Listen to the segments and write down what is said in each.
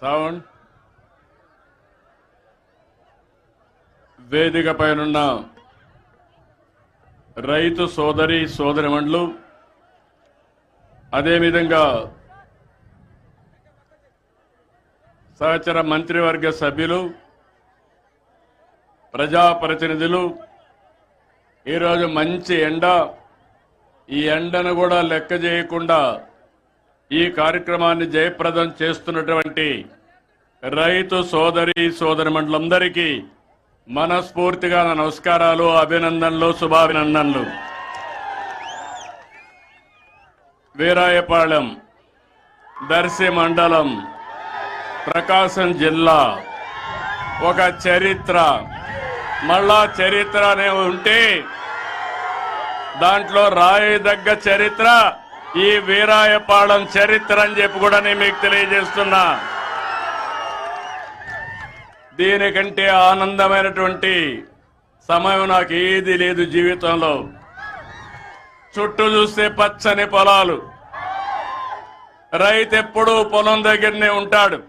Sound వేదిక పైనున్న రైతు సోదరి సోదరిమణులు, అదేవిధంగా సహచర మంత్రివర్గ సభ్యులు, ప్రజాప్రతినిధులు, ఈరోజు మంచి ఎండ, ఈ ఎండను కూడా లెక్క చేయకుండా ఈ కార్యక్రమాన్ని జయప్రదం చేస్తున్నటువంటి రైతు సోదరి సోదరిమణులందరికీ మనస్ఫూర్తిగా నా నమస్కారాలు, అభినందనలు, శుభాభినందనలు. వీరాయపాళెం, దర్శి మండలం, ప్రకాశం జిల్లా ఒక చరిత్ర, మళ్ళా చరిత్ర అనే ఉంటే దాంట్లో రాయదగ్గ చరిత్ర ఈ వీరాయపాళెం చరిత్ర అని చెప్పి కూడా నేను మీకు తెలియజేస్తున్నా. దీనికంటే ఆనందమైనటువంటి సమయం నాకు ఏది లేదు జీవితంలో. చుట్టూ చూస్తే పచ్చని పొలాలు, రైతు ఎప్పుడూ పొలం దగ్గరనే ఉంటాడు,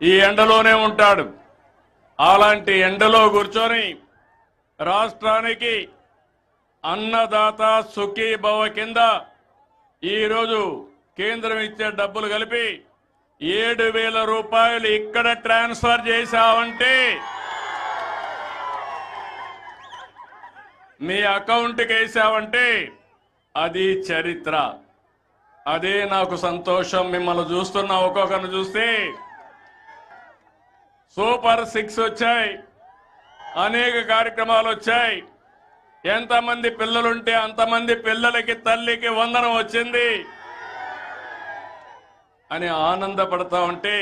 ఈ ఎండలోనే ఉంటాడు. అలాంటి ఎండలో కూర్చొని రాష్ట్రానికి అన్నదాత సుఖీభవ కింద ఈరోజు కేంద్రం ఇచ్చే డబ్బులు కలిపి 7,000 రూపాయలు ఇక్కడ ట్రాన్స్ఫర్ చేశామంటే మీ అకౌంట్కి వేసామంటే అది చరిత్ర. అదే నాకు సంతోషం. మిమ్మల్ని చూస్తున్నా, ఒక్కొక్కరిని చూస్తే సూపర్ 6 వచ్చాయి, అనేక కార్యక్రమాలు వచ్చాయి. ఎంతమంది పిల్లలుంటే అంతమంది పిల్లలకి తల్లికి వందనం వచ్చింది అని ఆనందపడతా ఉంటే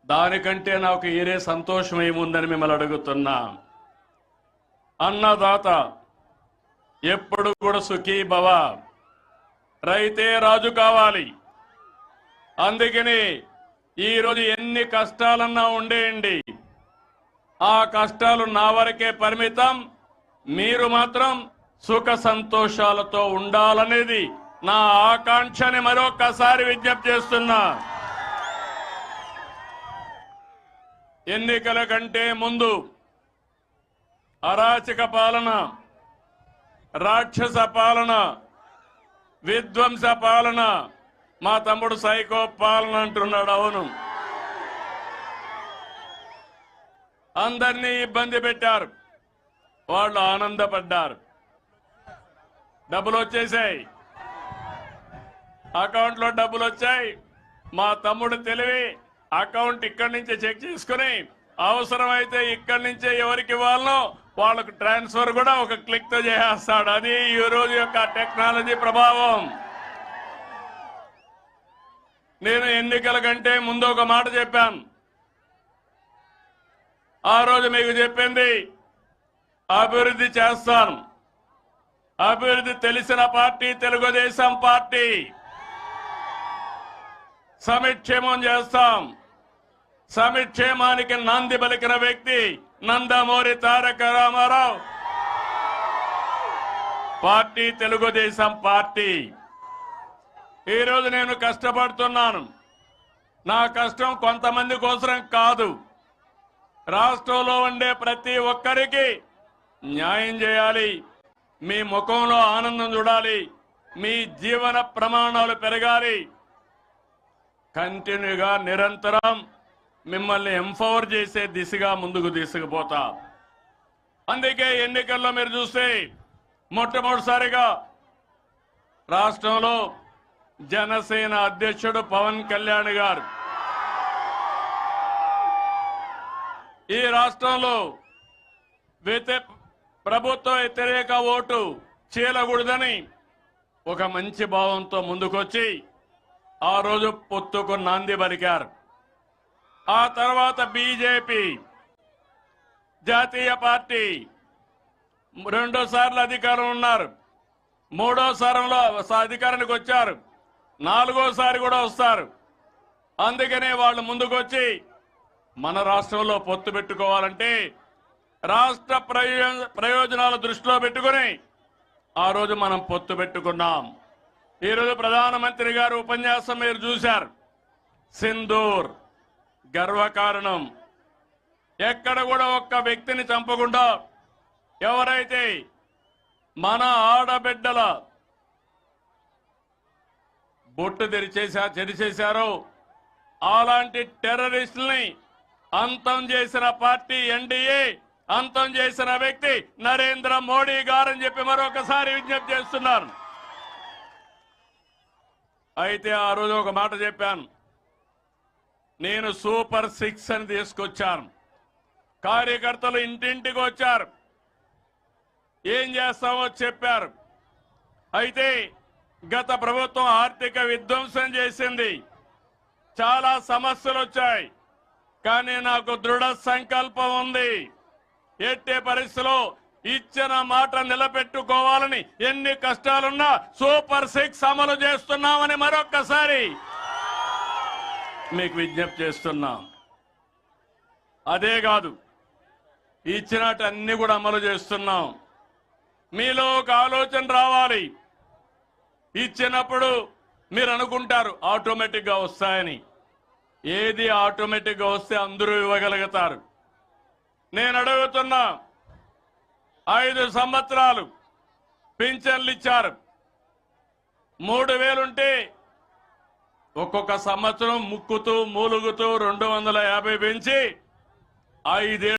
దానికంటే నాకు ఏరే సంతోషం ఏముందని మిమ్మల్ని అడుగుతున్నా. అన్నదాత ఎప్పుడు కూడా సుఖీభవ, రైతే రాజు కావాలి. అందుకని ఈరోజు ఎన్ని కష్టాలన్నా ఉండేయండి, ఆ కష్టాలు నా వరకే పరిమితం. మీరు మాత్రం సుఖ సంతోషాలతో ఉండాలనేది నా ఆకాంక్షని మరొకసారి విజ్ఞప్తి చేస్తున్నా. ఎన్నికల కంటే ముందు అరాచక పాలన, రాక్షస పాలన, విధ్వంస పాలన, మా తమ్ముడు సైకో పాలన అంటున్నాడు. అవును, అందరినీ ఇబ్బంది పెట్టారు, వాళ్ళు ఆనందపడ్డారు. డబ్బులు వచ్చేసాయి, అకౌంట్లో డబ్బులు వచ్చాయి. మా తమ్ముడు తెలివి అకౌంట్ ఇక్కడి నుంచే చెక్ చేసుకుని అవసరమైతే ఇక్కడి నుంచే ఎవరికి ఇవ్వాలనో వాళ్ళకు ట్రాన్స్ఫర్ కూడా ఒక క్లిక్ తో చేసేస్తాడు. అది ఈ రోజు యొక్క టెక్నాలజీ ప్రభావం. నేను ఎన్నికల కంటే ముందు ఒక మాట చెప్పాను. ఆ రోజు మీకు చెప్పింది అభివృద్ధి చేస్తాను. అభివృద్ధి తెలిసిన పార్టీ తెలుగుదేశం పార్టీ. సమిక్షేమం చేస్తాం. సమిక్షేమానికి నాంది పలికిన వ్యక్తి నందమూరి తారక రామారావు. Party Telugu Desam party. ఈరోజు నేను కష్టపడుతున్నాను. నా కష్టం కొంతమంది కోసం కాదు, రాష్ట్రంలో ఉండే ప్రతి ఒక్కరికి న్యాయం చేయాలి. మీ ముఖంలో ఆనందం చూడాలి, మీ జీవన ప్రమాణాలు పెరగాలి. కంటిన్యూగా నిరంతరం మిమ్మల్ని ఎంపవర్ చేసే దిశగా ముందుకు తీసుకుపోతా. అందుకే ఎన్నికల్లో మీరు చూస్తే మొట్టమొదటిసారిగా రాష్ట్రంలో జనసేన అధ్యక్షుడు పవన్ కళ్యాణ్ గారు ఈ రాష్ట్రంలో ప్రభుత్వ వ్యతిరేక ఓటు చీలకూడదని ఒక మంచి భావంతో ముందుకొచ్చి ఆ రోజు పొత్తుకు నాంది పలికారు. ఆ తర్వాత బీజేపీ జాతీయ పార్టీ 2 సార్లు అధికారం ఉన్నారు, 3వ సారంలో అధికారానికి వచ్చారు, 4వసారి కూడా వస్తారు. అందుకనే వాళ్ళు ముందుకొచ్చి మన రాష్ట్రంలో పొత్తు పెట్టుకోవాలంటే రాష్ట్ర ప్రయోజనాల దృష్టిలో పెట్టుకుని ఆ రోజు మనం పొత్తు పెట్టుకున్నాం. ఈరోజు ప్రధానమంత్రి గారు ఉపన్యాసం మీరు చూశారు. సింధూర్ గర్వకారణం. ఎక్కడ కూడా ఒక్క వ్యక్తిని చంపకుండా ఎవరైతే మన ఆడబిడ్డల బొట్టు తెరిచేశారో అలాంటి టెర్రరిస్టుల్ని అంతం చేసిన పార్టీ ఎన్డీఏ, అంతం చేసిన వ్యక్తి నరేంద్ర మోడీ గారని చెప్పి మరొకసారి విజ్ఞప్తి చేస్తున్నాను. అయితే ఆ రోజు ఒక మాట చెప్పాను, నేను సూపర్ 6 అని తీసుకొచ్చాను. కార్యకర్తలు ఇంటింటికి వచ్చారు, ఏం చేస్తామో చెప్పారు. అయితే గత ప్రభుత్వం ఆర్థిక విధ్వంసం చేసింది, చాలా సమస్యలు వచ్చాయి. కానీ నాకు దృఢ సంకల్పం ఉంది, ఎట్టే పరిస్థితిలో ఇచ్చిన మాట నిలబెట్టుకోవాలని ఎన్ని కష్టాలున్నా సూపర్ 6 అమలు చేస్తున్నామని మరొక్కసారి మీకు విజ్ఞప్తి చేస్తున్నాం. అదే కాదు, ఇచ్చినట్టు అన్ని కూడా అమలు చేస్తున్నాం. మీలో ఒక ఆలోచన రావాలి. ఇచ్చినప్పుడు మీరు అనుకుంటారు ఆటోమేటిక్ గా వస్తాయని. ఏది ఆటోమేటిక్ గా వస్తే అందరూ ఇవ్వగలుగుతారు. నేను అడుగుతున్నా, 5 సంవత్సరాలు పింఛన్లు ఇచ్చారు. 3000 ఉంటే ఒక్కొక్క సంవత్సరం ముక్కుతూ మూలుగుతూ 250 పెంచి 5